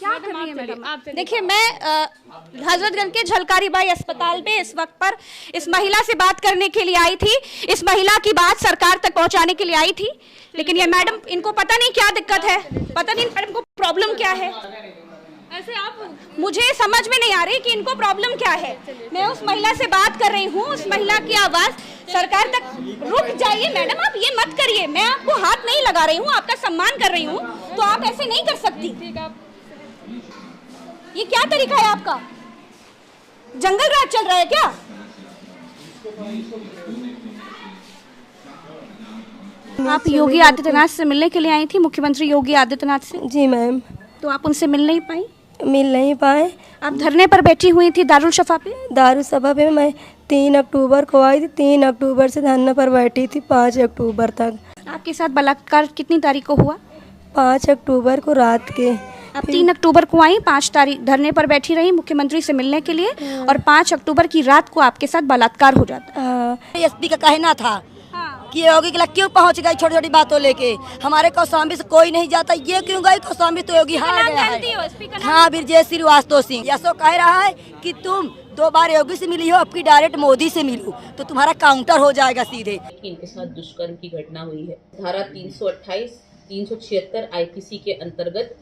क्या कर रही है मैडम? देखिए, मैं हजरतगंज के झलकारीबाई अस्पताल में इस वक्त पर इस महिला से बात करने के लिए आई थी। इस महिला की बात सरकार तक पहुंचाने के लिए आई थी, लेकिन ये मैडम, इनको पता नहीं क्या दिक्कत है, पता नहीं मैडम को प्रॉब्लम क्या है। ऐसे आप, मुझे समझ में नहीं आ रही कि इनको प्रॉब्लम क्या है। मैं उस महिला से बात कर रही हूँ, उस महिला की आवाज सरकार तक। रुक जाइए मैडम, आप ये मत करिए। मैं आपको हाथ नहीं लगा रही हूँ, आपका सम्मान कर रही हूँ, तो आप ऐसे नहीं कर सकती। ये क्या तरीका है आपका? जंगल राज चल रहा है क्या? आप योगी आदित्यनाथ से मिलने के लिए आई थी, मुख्यमंत्री योगी आदित्यनाथ से? जी मैम। तो आप उनसे मिल नहीं पाई? मिल नहीं पाए। आप धरने पर बैठी हुई थी दारुल सफा पे? दारू सभा पे मैं 3 अक्टूबर को आई थी। 3 अक्टूबर से धरने पर बैठी थी 5 अक्टूबर तक। आपके साथ बलात्कार कितनी तारीख को हुआ? 5 अक्टूबर को रात के। आप 3 अक्टूबर को आई, 5 तारीख धरने पर बैठी रही मुख्यमंत्री से मिलने के लिए, और 5 अक्टूबर की रात को आपके साथ बलात्कार हो जाता। एसपी का कहना था कि योगी के क्यों पहुंच गई छोटी छोटी बातों लेके। हमारे कौशाम्बी से कोई नहीं जाता, ये क्यों गई कौशाम्बी? तो योगी हार गया है। हाँ, ब्रजेश श्रीवास्तव सिंह यशो कह रहा है कि तुम 2 बार योगी से मिली हो, अब की डायरेक्ट मोदी से मिलो तो तुम्हारा काउंटर हो जाएगा सीधे। इनके साथ दुष्कर्म की घटना हुई है। धारा 328, 376 आईपीसी के अंतर्गत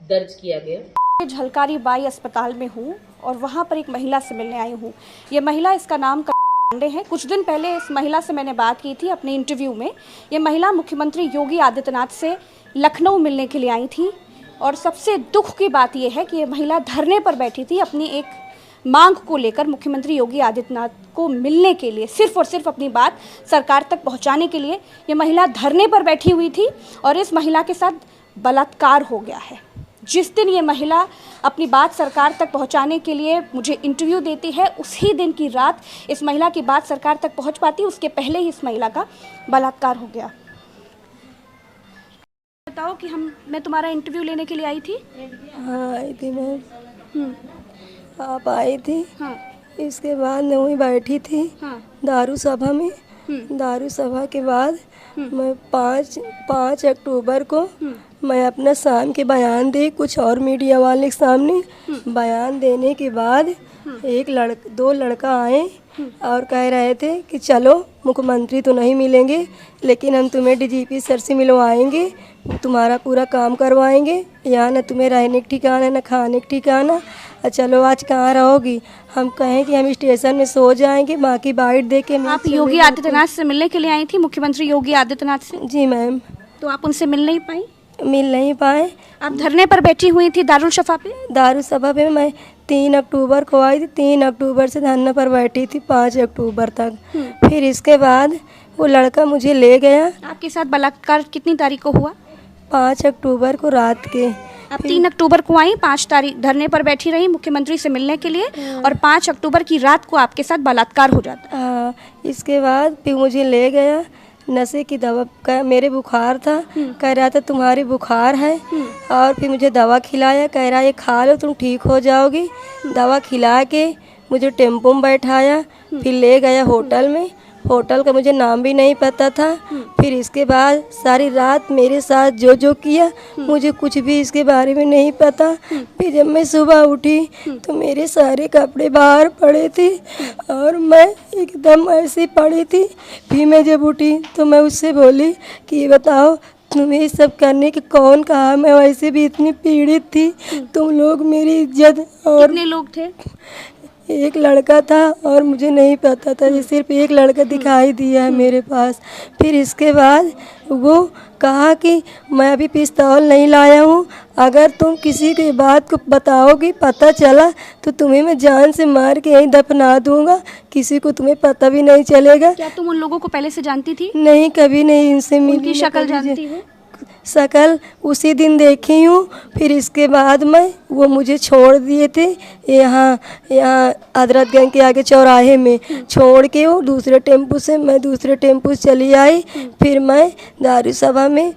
दर्ज किया गया। झलकारीबाई अस्पताल में हूँ और वहाँ पर एक महिला से मिलने आई हूँ। ये महिला, इसका नाम पांडे है। कुछ दिन पहले इस महिला से मैंने बात की थी अपने इंटरव्यू में। ये महिला मुख्यमंत्री योगी आदित्यनाथ से लखनऊ मिलने के लिए आई थी, और सबसे दुख की बात यह है कि ये महिला धरने पर बैठी थी अपनी एक मांग को लेकर, मुख्यमंत्री योगी आदित्यनाथ को मिलने के लिए, सिर्फ और सिर्फ अपनी बात सरकार तक पहुंचाने के लिए ये महिला धरने पर बैठी हुई थी, और इस महिला के साथ बलात्कार हो गया है। जिस दिन ये महिला अपनी बात सरकार तक पहुंचाने के लिए मुझे इंटरव्यू देती है, उसी दिन की रात इस महिला की बात सरकार तक पहुंच पाती, उसके पहले ही इस महिला का बलात्कार हो गया। बताओ कि मैं तुम्हारा इंटरव्यू लेने के लिए आई थी। हाँ आई थी मैम। आप आई थी। हाँ। इसके बाद मैं वहीं बैठी थी। हाँ। दारू सभा में। दारू सभा के बाद मैं 5 अक्टूबर को मैं अपना शाम के बयान दी कुछ और मीडिया वाले के सामने। बयान देने के बाद 2 लड़का आए और कह रहे थे कि चलो मुख्यमंत्री तो नहीं मिलेंगे, लेकिन हम तुम्हें डीजीपी सर से मिलवाएंगे, तुम्हारा पूरा काम करवाएंगे, यहाँ न तुम्हें रहने का ठिकाना न खाने का ठिकाना। चलो आज कहाँ रहोगी? हम कहें कि हम स्टेशन में सो जाएंगे, बाकी बाइट दे के। आप योगी आदित्यनाथ से मिलने के लिए आई थी, मुख्यमंत्री योगी आदित्यनाथ से? जी मैम। तो आप उनसे मिल नहीं पाई? मिल नहीं पाए। आप धरने पर बैठी हुई थी दारुल सफा पे? दारू सभा पे मैं 3 अक्टूबर को आई थी। 3 अक्टूबर से धरने पर बैठी थी 5 अक्टूबर तक। फिर इसके बाद वो लड़का मुझे ले गया। आपके साथ बलात्कार कितनी तारीख को हुआ? 5 अक्टूबर को रात के। आप 3 अक्टूबर को आई, 5 तारीख धरने पर बैठी रही मुख्यमंत्री से मिलने के लिए, और 5 अक्टूबर की रात को आपके साथ बलात्कार हो जाता। इसके बाद फिर मुझे ले गया, नशे की दवा का मेरे बुखार था, कह रहा था तुम्हारी बुखार है, और फिर मुझे दवा खिलाया, कह रहा ये खा लो तुम ठीक हो जाओगी। दवा खिला के मुझे टेम्पो में बैठाया, फिर ले गया होटल में। होटल का मुझे नाम भी नहीं पता था। फिर इसके बाद सारी रात मेरे साथ जो किया, मुझे कुछ भी इसके बारे में नहीं पता। फिर जब मैं सुबह उठी तो मेरे सारे कपड़े बाहर पड़े थे और मैं एकदम ऐसे पड़ी थी। फिर मैं जब उठी तो मैं उससे बोली कि ये बताओ तुम्हें ये सब करने के कौन कहा? मैं वैसे भी इतनी पीड़ित थी, तुम लोग मेरी इज्जत। और कितने लोग थे? एक लड़का था और मुझे नहीं पता था, ये सिर्फ एक लड़का दिखाई दिया है मेरे पास। फिर इसके बाद वो कहा कि मैं अभी पिस्तौल नहीं लाया हूँ, अगर तुम किसी की बात को बताओगी, पता चला तो तुम्हें मैं जान से मार के यहीं दफना दूंगा, किसी को तुम्हें पता भी नहीं चलेगा। क्या तुम उन लोगों को पहले से जानती थी? नहीं, कभी नहीं इनसे मिली। उनकी शक्ल जानती हो? शकल उसी दिन देखी हूँ। फिर इसके बाद वो मुझे छोड़ दिए थे यहाँ हजरतगंज के आगे चौराहे में, छोड़ के वो दूसरे टेम्पू से, मैं दूसरे टेम्पू से चली आई। फिर मैं दारू सभा में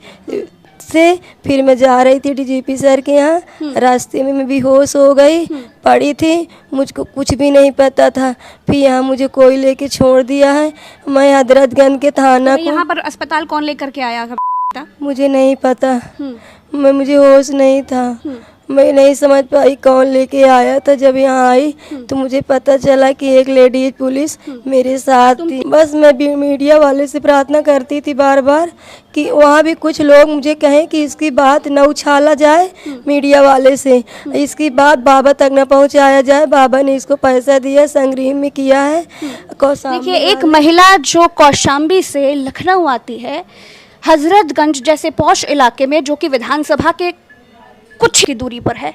से फिर मैं जा रही थी डीजीपी सर के यहाँ। रास्ते में मैं बेहोश हो गई, पड़ी थी, मुझको कुछ भी नहीं पता था। फिर यहाँ मुझे कोई लेके छोड़ दिया है। मैं हजरतगंज के थाना को, यहाँ पर अस्पताल कौन लेकर के आया? मुझे नहीं पता, मुझे होश नहीं था। मैं नहीं समझ पाई कौन लेके आया था। जब यहाँ आई तो मुझे पता चला कि एक लेडीज पुलिस मेरे साथ थी। बस मैं मीडिया वाले से प्रार्थना करती थी बार बार कि वहाँ भी कुछ लोग मुझे कहें कि इसकी बात न उछाला जाए मीडिया वाले से, इसकी बात बाबा तक न पहुँचाया जाए। बाबा ने इसको पैसा दिया, संग्रीम में किया है। देखिए, एक महिला जो कौशाम्बी से लखनऊ आती है, हजरतगंज जैसे पौश इलाके में, जो कि विधानसभा के कुछ की दूरी पर है,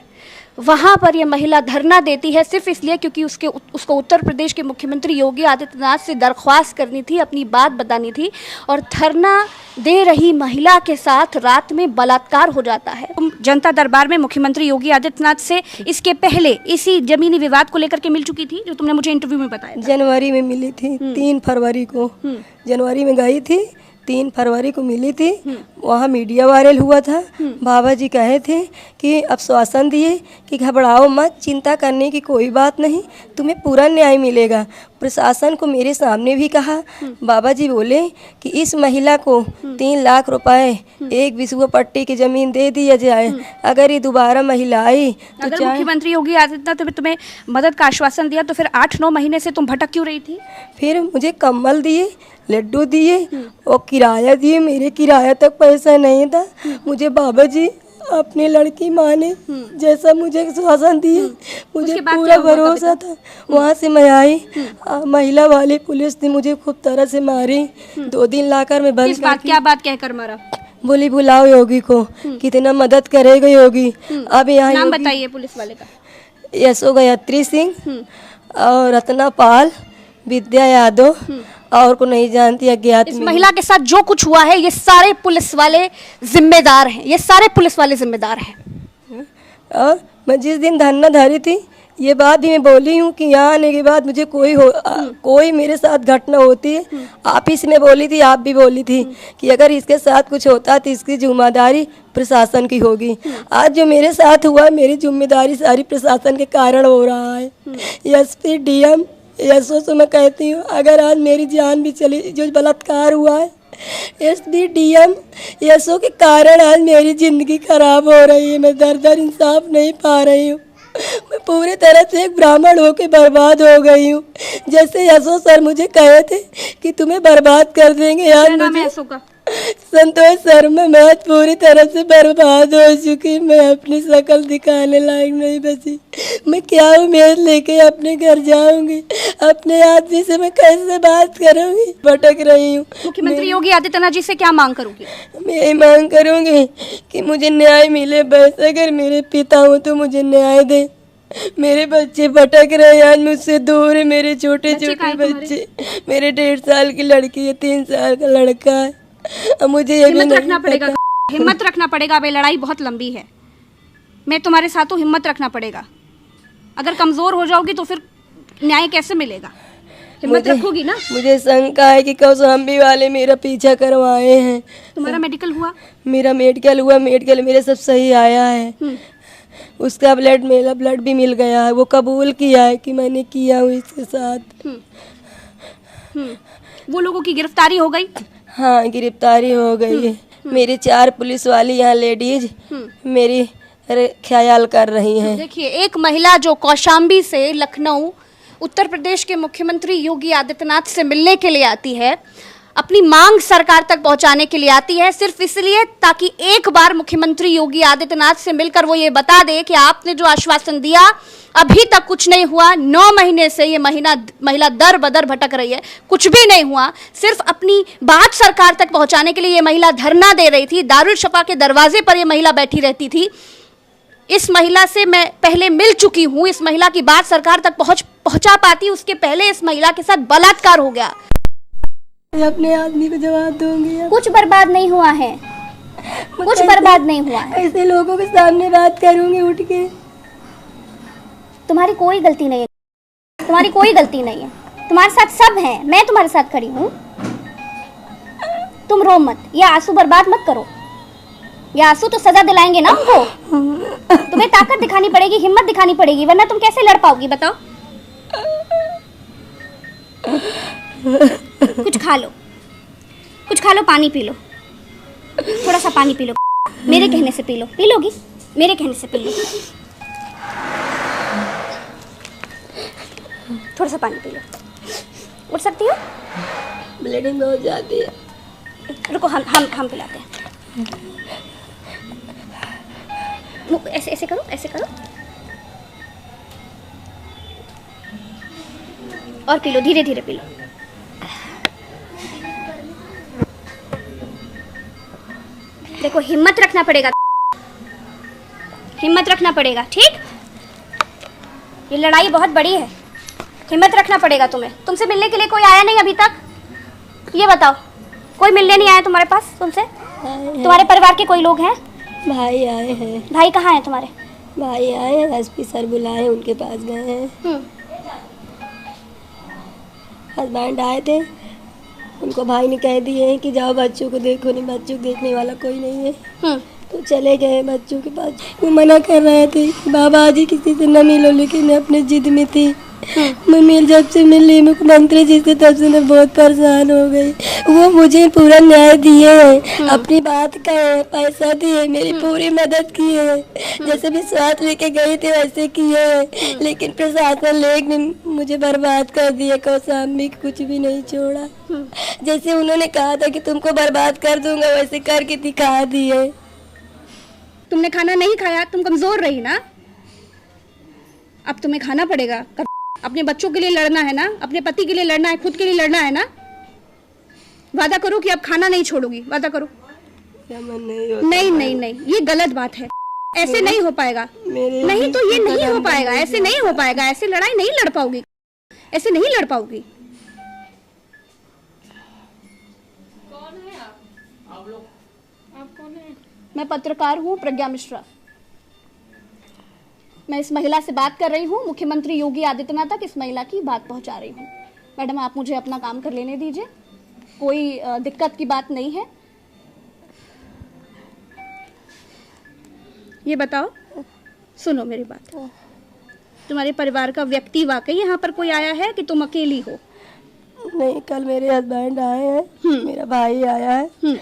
वहाँ पर यह महिला धरना देती है सिर्फ इसलिए क्योंकि उसको उत्तर प्रदेश के मुख्यमंत्री योगी आदित्यनाथ से दरख्वास्त करनी थी, अपनी बात बतानी थी। और धरना दे रही महिला के साथ रात में बलात्कार हो जाता है। जनता दरबार में मुख्यमंत्री योगी आदित्यनाथ से इसके पहले इसी जमीनी विवाद को लेकर के मिल चुकी थी, जो तुमने मुझे इंटरव्यू में बताया। जनवरी में मिली थी, 3 फरवरी को जनवरी में गई थी, 3 फरवरी को मिली थी। वहाँ मीडिया वायरल हुआ था। बाबा जी कहे थे कि आश्वासन दिए कि घबराओ मत, चिंता करने की कोई बात नहीं, तुम्हें पूरा न्याय मिलेगा। प्रशासन को मेरे सामने भी कहा। बाबा जी बोले कि इस महिला को 3 लाख रुपए, एक विसुआ पट्टी की ज़मीन दे दिया जाए। अगर ये दोबारा महिला आई तो अगर मुख्यमंत्री योगी आदित्यनाथ ने तुम्हें मदद का आश्वासन दिया तो फिर 8-9 महीने से तुम भटक क्यों रही थी? फिर मुझे कम्बल दिए, लड्डू दिए और किराया दिए। मेरे किराया तक पैसा नहीं था। मुझे बाबा जी अपने लड़की माँ ने जैसा मुझे आश्वासन दिए, मुझे पूरा भरोसा था। वहाँ से मैं आई, महिला वाली पुलिस ने मुझे खूब तरह से मारी। 2 दिन लाकर मैं बंद क्या बात कहकर मारा? बोली बुलाओ योगी को, कितना मदद करेगा योगी। अब यहाँ नाम बताइए पुलिस वाले का। यशो गायत्री सिंह और रत्ना पाल, विद्या यादव और को नहीं जानती, अज्ञात। इस महिला के साथ जो कुछ हुआ है ये सारे पुलिस वाले जिम्मेदार हैं, ये सारे पुलिस वाले जिम्मेदार हैं। और मैं जिस दिन धरना धारी थी ये बात भी मैं बोली हूँ कि यहाँ आने के बाद मुझे कोई मेरे साथ घटना होती है, आप ही से मैं बोली थी, आप भी बोली थी कि अगर इसके साथ कुछ होता तो इसकी जिम्मेदारी प्रशासन की होगी। आज जो मेरे साथ हुआ, मेरी जिम्मेदारी सारी प्रशासन के कारण हो रहा है। एसपी डीएम यशो से मैं कहती हूँ, अगर आज मेरी जान भी चली, जो बलात्कार हुआ है एसपी डीएम यशो के कारण आज मेरी ज़िंदगी खराब हो रही है। मैं दर इंसाफ नहीं पा रही हूँ। मैं पूरी तरह से एक ब्राह्मण होकर बर्बाद हो गई हूँ। जैसे यशो सर मुझे कहे थे कि तुम्हें बर्बाद कर देंगे, यार मुझे संतोष सर में मैं पूरी तरह से बर्बाद हो चुकी। मैं अपनी शक्ल दिखाने लायक नहीं बची। मैं क्या उम्मीद लेके अपने घर जाऊंगी? अपने आदमी से मैं कैसे बात करूंगी? भटक रही हूँ। मुख्यमंत्री योगी आदित्यनाथ जी से क्या मांग करूंगी? मैं यही मांग करूंगी कि मुझे न्याय मिले। बस अगर मेरे पिता हो तो मुझे न्याय दे। मेरे बच्चे भटक रहे हैं आज मुझसे दूर है। मेरे छोटे छोटे बच्चे, मेरे 1.5 साल की लड़की है, 3 साल का लड़का है। मुझे ये हिम्मत रखना पड़ेगा, हिम्मत रखना पड़ेगा। ये लड़ाई बहुत लंबी है। मैं तुम्हारे साथ हूँ, हिम्मत रखना पड़ेगा। अगर कमजोर हो जाओगी तो फिर न्याय कैसे मिलेगा? हिम्मत रखोगी ना? मुझे शंका है कि कौशाम्बी वाले मेरा पीछा करवाए हैं। तुम्हारा मेडिकल हुआ? मेरा मेडिकल हुआ, मेडिकल मेरे सब सही आया है। उसका ब्लड, मेरा ब्लड भी मिल गया है। वो कबूल किया है कि मैंने किया हूँ इसके साथ। वो लोगों की गिरफ्तारी हो गई? हाँ, गिरफ्तारी हो गई है। मेरी 4 पुलिस वाली यहाँ लेडीज मेरी ख्याल कर रही हैं। देखिए, एक महिला जो कौशाम्बी से लखनऊ उत्तर प्रदेश के मुख्यमंत्री योगी आदित्यनाथ से मिलने के लिए आती है, अपनी मांग सरकार तक पहुंचाने के लिए आती है, सिर्फ इसलिए ताकि एक बार मुख्यमंत्री योगी आदित्यनाथ से मिलकर वो ये बता दे कि आपने जो आश्वासन दिया अभी तक कुछ नहीं हुआ। 9 महीने से ये महिला दर बदर भटक रही है, कुछ भी नहीं हुआ। सिर्फ अपनी बात सरकार तक पहुंचाने के लिए ये महिला धरना दे रही थी। दारुल शफा के दरवाजे पर ये महिला बैठी रहती थी। इस महिला से मैं पहले मिल चुकी हूँ। इस महिला की बात सरकार तक पहुंचा पाती, उसके पहले इस महिला के साथ बलात्कार हो गया। अपने आदमी को जवाब दूंगी। कुछ बर्बाद नहीं हुआ है, कुछ बर्बाद नहीं हुआ है। ऐसे लोगों के सामने बात करूंगी उठ के। तुम्हारी कोई गलती नहीं है, तुम्हारी कोई गलती नहीं है। तुम्हारे साथ सब है, मैं तुम्हारे साथ खड़ी हूँ। तुम रो मत, ये आंसू बर्बाद मत करो। ये आंसू तो सजा दिलाएंगे ना उनको। तुम्हें ताकत दिखानी पड़ेगी, हिम्मत दिखानी पड़ेगी, वरना तुम कैसे लड़ पाओगी बताओ? कुछ खा लो, कुछ खा लो, पानी पी लो, थोड़ा सा पानी पी लो। मेरे कहने से पी लो। पी लोगी? मेरे कहने से पी लो। थोड़ा सा पानी पी लो। उठ सकती हो? ब्लीडिंग बहुत जाती है। रुको, हम पिलाते हैं। ऐसे ऐसे करो, ऐसे करो और पी लो, धीरे धीरे पी लो। देखो, हिम्मत रखना पड़ेगा, हिम्मत रखना पड़ेगा, ठीक? ये लड़ाई बहुत बड़ी है, हिम्मत रखना पड़ेगा तुम्हें। तुमसे मिलने के लिए कोई आया नहीं अभी तक? ये बताओ, कोई मिलने नहीं आया तुम्हारे पास तुमसे? तुम्हारे परिवार के कोई लोग हैं? भाई आए हैं। भाई कहाँ हैं तुम्हारे? भाई आए हैं, एसपी सर बुलाए, उनके पास गए हैं। हस्बैंड आए थे, उनको भाई ने कह दिए हैं कि जाओ बच्चों को देखो, नहीं बच्चों को देखने वाला कोई नहीं है। तो चले गए बच्चों के पास। वो मना कर रहे थे बाबा जी किसी से न मिलो, लेकिन मैं अपने जिद में थी। मैं जब से मिली मुख्यमंत्री जी से, तब से मैं बहुत परेशान हो गई। वो मुझे पूरा न्याय दिए हैं, अपनी बात का पैसा दिए, मेरी पूरी मदद की है। जैसे विश्वास लेके गई थी वैसे किए है, लेकिन प्रशासन लेके मुझे बर्बाद कर दिया। कौशाम्बी कुछ भी नहीं छोड़ा। जैसे उन्होंने कहा था कि तुमको बर्बाद कर दूंगा, वैसे करके दिखा दिए। तुमने खाना नहीं खाया, तुम कमजोर रही ना, अब तुम्हें खाना पड़ेगा। अपने बच्चों के लिए लड़ना है ना, अपने पति के लिए लड़ना है, खुद के लिए लड़ना है ना। वादा करो कि अब खाना नहीं छोड़ोगी, वादा करो। नहीं नहीं नहीं, ये गलत बात है, ऐसे नहीं हो पाएगा। नहीं तो ये नहीं हो पाएगा, ऐसे नहीं हो पाएगा, ऐसे लड़ाई नहीं लड़ पाओगी, ऐसे नहीं लड़ पाओगी। कौन है आप लोग? आप कौन है? मैं पत्रकार हूँ, प्रज्ञा मिश्रा। मैं इस महिला से बात कर रही हूँ, मुख्यमंत्री योगी आदित्यनाथ तक इस महिला की बात पहुँचा रही हूँ। मैडम, आप मुझे अपना काम कर लेने दीजिए, कोई दिक्कत की बात नहीं है। ये बताओ, सुनो मेरी बात, तुम्हारे परिवार का व्यक्ति वाकई यहाँ पर कोई आया है कि तुम अकेली हो? नहीं, कल मेरे हस्बैंड आए हैं, मेरा भाई आया है,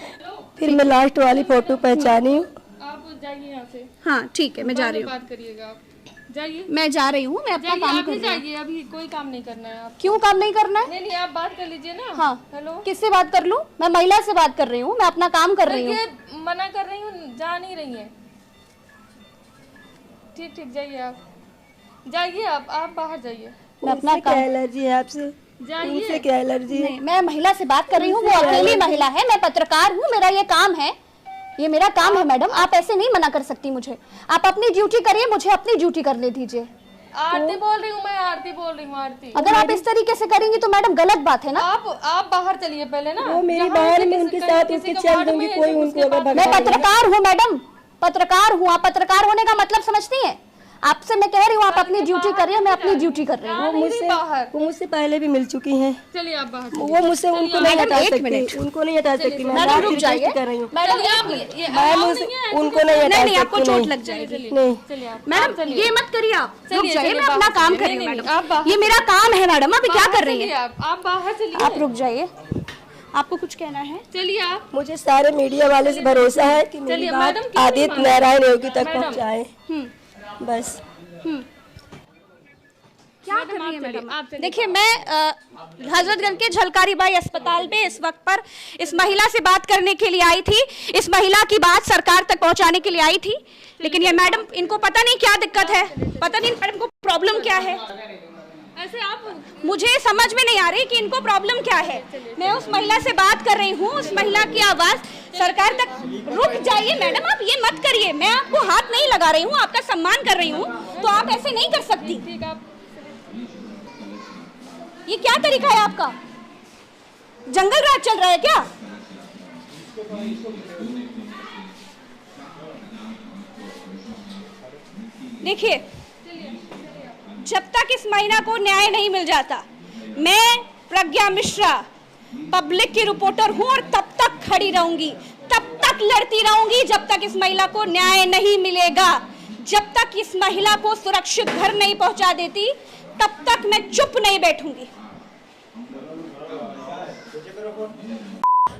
फिर मैं लास्ट वाली फोटो पहचानी हूँ। आप जाइए यहाँ से। हाँ ठीक है, मैं जा रही हूँ। बात करिएगा आप, जाइए। मैं जा रही हूँ, मैं अपना काम कर रही हूँ। जाइए, अभी कोई काम नहीं करना है। आप क्यों काम नहीं करना है? नहीं, आप बात कर लीजिए ना। हाँ, हेलो, किससे बात कर लूँ? मैं महिला से बात कर रही हूँ, मैं अपना काम कर रही हूँ। ये मना कर रही हूँ, जा नहीं रही है। ठीक ठीक, जाइए आप, जाइए आप बाहर जाइए। मैं अपना क्या एलर्जी है आपसे? जाइए। उनसे क्या एलर्जी है? नहीं, मैं महिला से बात कर रही हूँ, वो अकेली महिला है, मैं पत्रकार हूँ, मेरा ये काम है, ये मेरा काम है। मैडम, आप ऐसे नहीं मना कर सकती मुझे। आप अपनी ड्यूटी करिए, मुझे अपनी ड्यूटी करने दीजिए। आरती बोल रही हूँ मैं, आरती बोल रही हूँ, आरती। अगर आप इस तरीके से करेंगी तो मैडम गलत बात है ना। आप बाहर चलिए पहले ना। वो मेरी बहन, मैं उनके साथ उसके चल दूंगी, कोई उनको। मैं पत्रकार हूँ मैडम, पत्रकार हूँ। आप पत्रकार होने का मतलब समझती हैं? आपसे मैं कह रही हूँ आप अपनी ड्यूटी कर रही हो, मैं अपनी ड्यूटी कर रही हूँ। वो मुझसे पहले भी मिल चुकी हैं। चलिए आप बाहर। वो मुझसे उनको नहीं हटा सकती, उनको नहीं हटा सकती। मैडम रुक जाइए, कर रही हूँ मैडम मैम, उनको नहीं हटा सकती। नहीं, आपको चोट लग जाएगी। नहीं मैडम, ये मत करिए आप, रुक जाइए, मैं अपना काम कर रही हूँ मैडम, ये मेरा काम है मैडम। अभी क्या कर रही है आप? बाहर चलिए, आप रुक जाइए, आपको कुछ कहना है? चलिए आप। मुझे सारे मीडिया वाले से भरोसा है कि मेरी बात आदित्य नारायण योगी तक पहुँचाए, बस। क्या कर रही है मैडम? देखिए, मैं हजरतगंज के झलकारीबाई अस्पताल में इस वक्त पर इस महिला से बात करने के लिए आई थी, इस महिला की बात सरकार तक पहुंचाने के लिए आई थी। लेकिन ये मैडम, इनको पता नहीं क्या दिक्कत है, पता नहीं मैडम को प्रॉब्लम क्या है। ऐसे आप, मुझे समझ में नहीं आ रही कि इनको प्रॉब्लम क्या है। मैं उस महिला से बात कर रही हूँ, उस महिला की आवाज सरकार तक। रुक जाइए मैडम, आप ये मत करिए, मैं आपको हाथ नहीं लगा रही हूँ, आपका सम्मान कर रही हूँ, तो आप ऐसे नहीं कर सकती। ये क्या तरीका है आपका? जंगल राज चल रहा है क्या? देखिए, जब तक इस महिला को न्याय नहीं मिल जाता, मैं प्रज्ञा मिश्रा पब्लिक की रिपोर्टर हूं और तब तक खड़ी रहूंगी, तब तक लड़ती रहूंगी जब तक इस महिला को न्याय नहीं मिलेगा। जब तक इस महिला को सुरक्षित घर नहीं पहुंचा देती, तब तक मैं चुप नहीं बैठूंगी।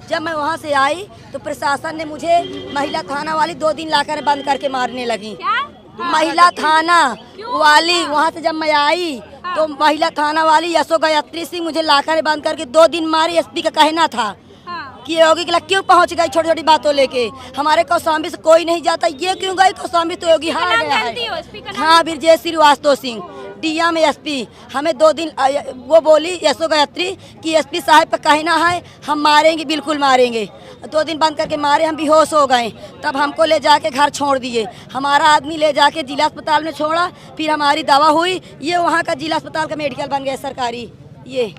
जब मैं वहाँ से आई तो प्रशासन ने मुझे महिला थाना वाली 2 दिन लाकर बंद करके मारने लगी। महिला थाना वाली वहाँ से जब मैं आई तो महिला थाना वाली यशो गायत्री सिंह मुझे लाकर बंद करके 2 दिन मारी। एसपी का कहना था कि योगी के क्यों पहुंच गई छोटी छोटी बातों लेके, हमारे कौशाम्बी से कोई नहीं जाता, ये क्यों गई कौशाम्बी, तो योगी हार गया है। हाँ, ब्रजेश श्रीवास्तव सिंह डीएम एसपी हमें 2 दिन वो बोली यशो गायत्री कि एसपी साहब का कहना है हम मारेंगे, बिल्कुल मारेंगे। 2 दिन बंद करके मारे, हम बेहोश हो गए। तब हमको ले जाके घर छोड़ दिए। हमारा आदमी ले जाके जिला अस्पताल में छोड़ा, फिर हमारी दवा हुई। ये वहाँ का जिला अस्पताल का मेडिकल बन गया सरकारी। ये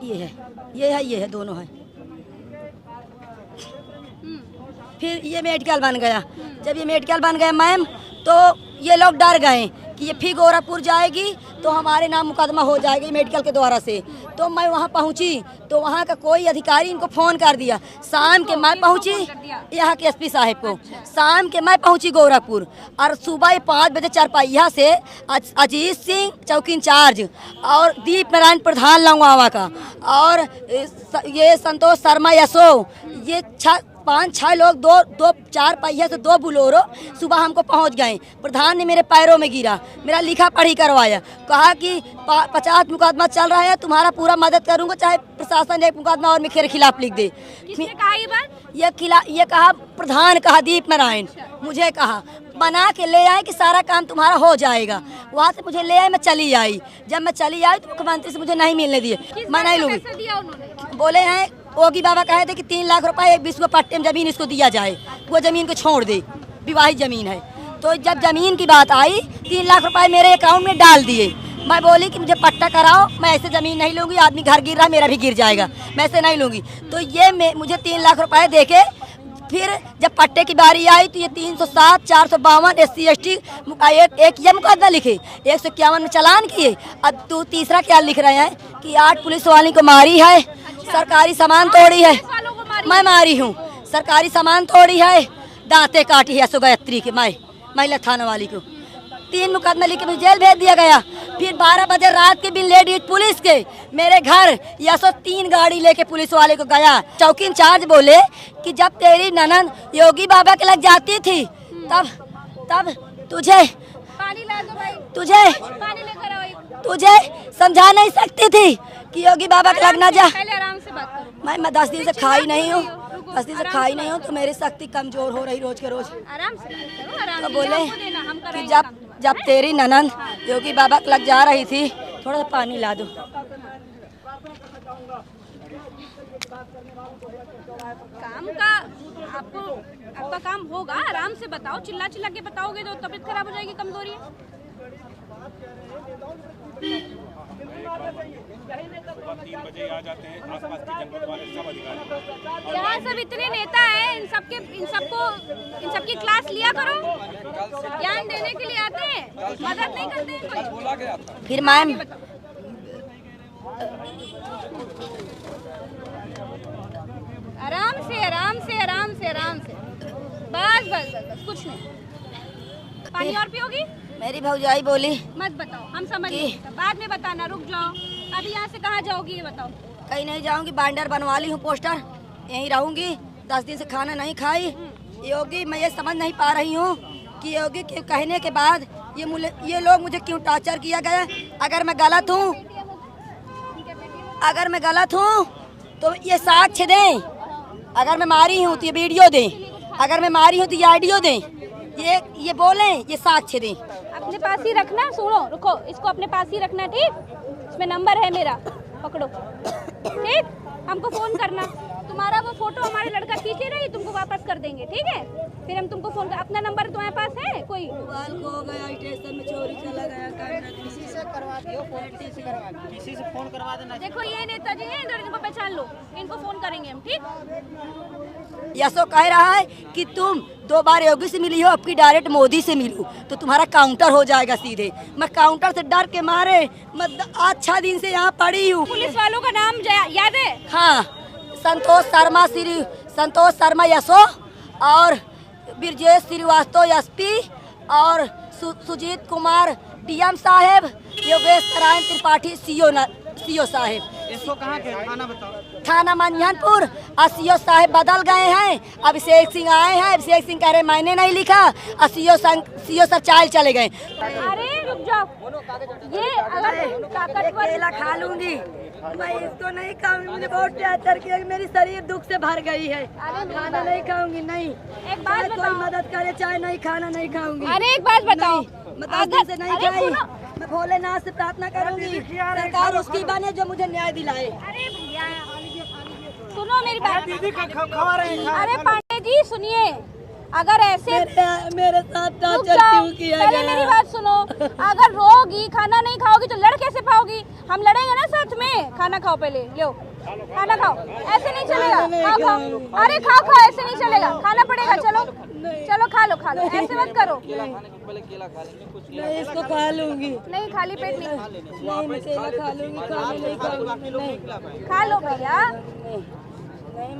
है दोनों है। फिर ये मेडिकल बन गया। जब ये मेडिकल बन गया मैम, तो ये लोग डर गए कि ये फिर गोरखपुर जाएगी तो हमारे नाम मुकदमा हो जाएगा मेडिकल के द्वारा से। तो मैं वहाँ पहुँची तो वहाँ का कोई अधिकारी इनको फ़ोन कर दिया। शाम के मैं पहुँची यहाँ के एसपी साहब को, शाम के मैं पहुँची गोरखपुर, और सुबह 5 बजे चरपैया से अजीत सिंह चौकी इंचार्ज और दीप नारायण प्रधान लंगवावा का और ये संतोष शर्मा यशो, ये 5-6 लोग 2-4 पहिया से 2 बुलोरो सुबह हमको पहुंच गए। प्रधान ने मेरे पैरों में गिरा, मेरा लिखा पढ़ी करवाया, कहा कि 50 मुकदमा चल रहा है, तुम्हारा पूरा मदद करूंगा, चाहे प्रशासन एक मुकदमा और मेरे खिलाफ लिख दे। किसने कहा ये बात? ये कहा प्रधान, कहा दीप नारायण, मुझे कहा बना के ले आए कि सारा काम तुम्हारा हो जाएगा। वहाँ से मुझे ले आए, मैं चली आई। जब मैं चली आई तो मुख्यमंत्री से मुझे नहीं मिलने दिए, मैं नहीं लूँगी। बोले हैं योगी बाबा कहे थे कि 3 लाख रुपए 20 को पट्टे में जमीन इसको दिया जाए, वो जमीन को छोड़ दे, विवाहित जमीन है। तो जब जमीन की बात आई 3 लाख रुपए मेरे अकाउंट में डाल दिए। मैं बोली कि मुझे पट्टा कराओ, मैं ऐसे ज़मीन नहीं लूँगी, आदमी घर गिर रहा मेरा भी गिर जाएगा, मैं ऐसे नहीं लूँगी। तो ये मुझे 3 लाख रुपए दे के फिर जब पट्टे की बारी आई तो ये 307, 452 SC ST एक ये मुकदमा लिखे, 151 में चालान किए। अब तो तीसरा क्या लिख रहे हैं कि 8 पुलिस वाली को मारी है, सरकारी सामान तोड़ी है, मैं मारी हूँ, सरकारी सामान तोड़ी है, दांतें काटी है यशो गायत्री के महिला थाना वाली को। 3 मुकदमा लिख के मुझे जेल भेज दिया गया। फिर 12 बजे रात के भी लेडीज पुलिस के मेरे घर यशो 3 गाड़ी लेके पुलिस वाले को गया। चौकी इंचार्ज बोले कि जब तेरी ननद योगी बाबा के लग जाती थी तब तुझे पानी ला दो भाई, पानी लेकर आओ। तुझे समझा नहीं सकती थी कि योगी बाबा के लग ना जा। पहले आराम से बात करो। मैं 10 दिन से खाई नहीं हूँ, 10 दिन से खाई नहीं हूँ, तो मेरी शक्ति कमजोर हो रही रोज के रोज। आराम से करो, आराम तो से। बोले हमको देना, हम कि कराएंगे काम। जब तेरी ननद योगी बाबा के लग जा रही थी, थोड़ा सा पानी ला दो। काम का आपका काम होगा, आराम से बताओ। चिल्ला चिल्ला के बताओगे तो तबीयत खराब हो जाएगी, कमजोरी है। सुबह 3 बजे आ जाते हैं, आसपास के जनपद वाले सब अधिकारी। यहाँ सब इतने नेता हैं, इन सबकी क्लास लिया करो। ज्ञान देने के लिए आते हैं, मदद नहीं करते हैं कोई। बोला गया था। फिर मैम आराम से आराम से आराम से आराम से, बस कुछ नहीं। पानी और पियोगी? मेरी भौजाई बोली मत बताओ, हम समझ लेंगे, बाद में बताना, रुक जाओ। अभी यहाँ से कहाँ जाओगी ये बताओ। कहीं नहीं जाऊंगी, बाइंडर बनवा ली हूँ, पोस्टर, यहीं रहूंगी। 10 दिन से खाना नहीं खाई। योगी, मैं ये समझ नहीं पा रही हूँ कि योगी के कहने के बाद ये लोग मुझे क्यों टॉर्चर किया गया। अगर मैं गलत हूँ तो ये साक्ष्य दें। अगर मैं मारी हूँ तो ये वीडियो दें, अगर मैं मारी हूँ तो ये ऑडियो दें, ये बोलें, ये साक्ष्य दें। अपने पास ही रखना। सुनो, रुको, इसको अपने पास ही रखना, ठीक? इसमें नंबर है मेरा, पकड़ो, ठीक? हमको फोन करना। तुम्हारा वो फोटो हमारे लड़का खींचे रही, तुमको वापस कर देंगे, ठीक है? फिर हम तुमको फोन कर। अपना नंबर तुम्हारे पास है कोई? हो गया, स्टेशन में चोरी चला गया, किसी से करवा दियो, किसी से फोन करवा देना। देखो ये नेताजी हैं, इनको पहचान लो, इनको फोन करेंगे हम, ठीक? यशो कह रहा है कि तुम 2 बार योगी से मिली हो, अब की डायरेक्ट मोदी से मिलूं तो तुम्हारा काउंटर हो जाएगा सीधे। मैं काउंटर से डर के मारे मैं 6 दिन से यहाँ पड़ी हूँ। पुलिस वालों का नाम याद है? हाँ, संतोष शर्मा यशो और ब्रजेश श्रीवास्तव एसपी और सुजीत कुमार डीएम साहेब, योगेश नारायण त्रिपाठी सीओ साहेब। इसको कहाँ के थाना बताओ? थाना मंझनपुर। और सीओ साहब बदल गए हैं। अभिषेक सिंह आए हैं। अभिषेक सिंह कह रहे मैंने नहीं लिखा और सीओ सर चाल चले गए। अरे रुक जाओ, ये अगर ताकतवर केला खा लूंगी मैं, इसको नहीं खाऊंगी। मुझे बहुत टॉर्चर किया, मेरी शरीर दुख से भर गई है। खाना नहीं खाऊंगी, नहीं। एक बात कोई मदद करे चाहे नहीं, खाना नहीं खाऊंगी। अरे एक बात बताओ, अगर से नहीं खाई, मैं भोलेनाथ से प्रार्थना करूंगी सरकार उसकी बने जो मुझे न्याय दिलाए। अरे भैया सुनो मेरी बात। दीदी खवा रहे हैं। अरे पांडे जी सुनिए, अगर ऐसे मेरे साथ टॉर्चर क्यों किया पहले गया? मेरी बात सुनो, अगर रोगी खाना नहीं खाओगी तो लड़ कैसे पाओगी? हम लड़ेंगे ना साथ में। खाना खाओ, पहले लो खाना खाओ, ऐसे नहीं चलेगा। खाओ खाओ, अरे खाओ खाओ, ऐसे नहीं चलेगा, खाना पड़ेगा। चलो चलो खा लो, ऐसे मत करो। नहीं, इसको खा लूंगी। नहीं, खाली पेट नहीं, नहीं, केला खा लूंगी, खाना नहीं खाऊंगी। नहीं, खा लो भैया।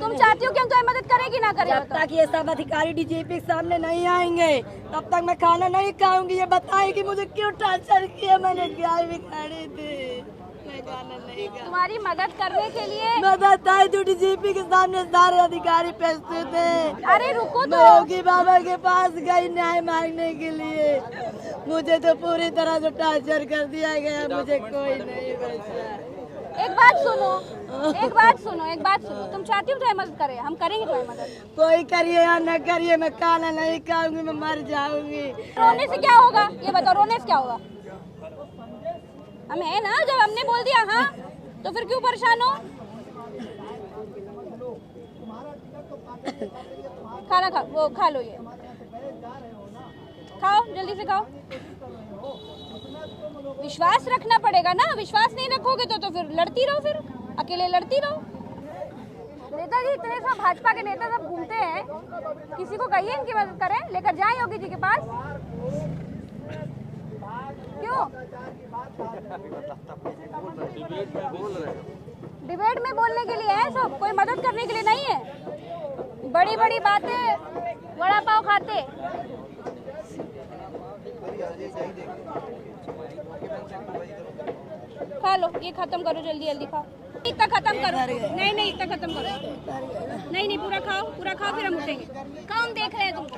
तुम चाहती हो कि हम तुम्हें मदद करें कि ना करें? जब तक ये सब अधिकारी डीजीपी के सामने नहीं आएंगे तब तक मैं खाना नहीं खाऊंगी। ये बताएं कि मुझे क्यों टॉर्चर किया। मैंने गाय भी खड़ी थी, मैं खाना नहीं खा। तुम्हारी मदद करने के लिए मदद आई तो डीजीपी के सामने सारे अधिकारी पहुंचते थे। अरे रुको तो, मैं योगी बाबा के पास गई न्याय मांगने के लिए। मुझे तो पूरी तरह से टॉर्चर कर दिया गया, मुझे कोई नहीं बचा। एक बात सुनो, एक बात सुनो, एक बात सुनो। तुम चाहती हो तुम्हें मदद करें? हम करेंगे तुम्हारी मदद। कोई करिए या न करिए, मैं खाना नहीं खाऊंगी, मैं मर जाऊंगी। रोने से क्या होगा ये बताओ? रोने से क्या होगा? हम है ना, जब हमने बोल दिया हाँ तो फिर क्यों परेशान हो? खाना खा, वो खा लो, ये खाओ, जल्दी से खाओ। विश्वास रखना पड़ेगा ना, विश्वास नहीं रखोगे तो फिर लड़ती रहो, फिर अकेले लड़ती रहो। नेताजी इतने सब भाजपा के नेता सब घूमते हैं, किसी को कहिए इनकी मदद करें, लेकर जाएं योगी जी के पास। क्यों डिबेट में बोलने के लिए है सब, कोई मदद करने के लिए नहीं है। बड़ी बड़ी बातें, वड़ा पाव खाते। खा लो, ये खत्म करो, जल्दी जल्दी खाओ। इतना खत्म करो, नहीं नहीं इतना खत्म करो, नहीं नहीं पूरा खाओ, पूरा खाओ, फिर हम उठेंगे। खाओ, हम देख रहे हैं तुमको।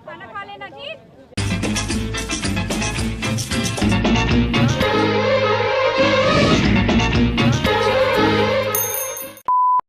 खाना खा लेना ठीक।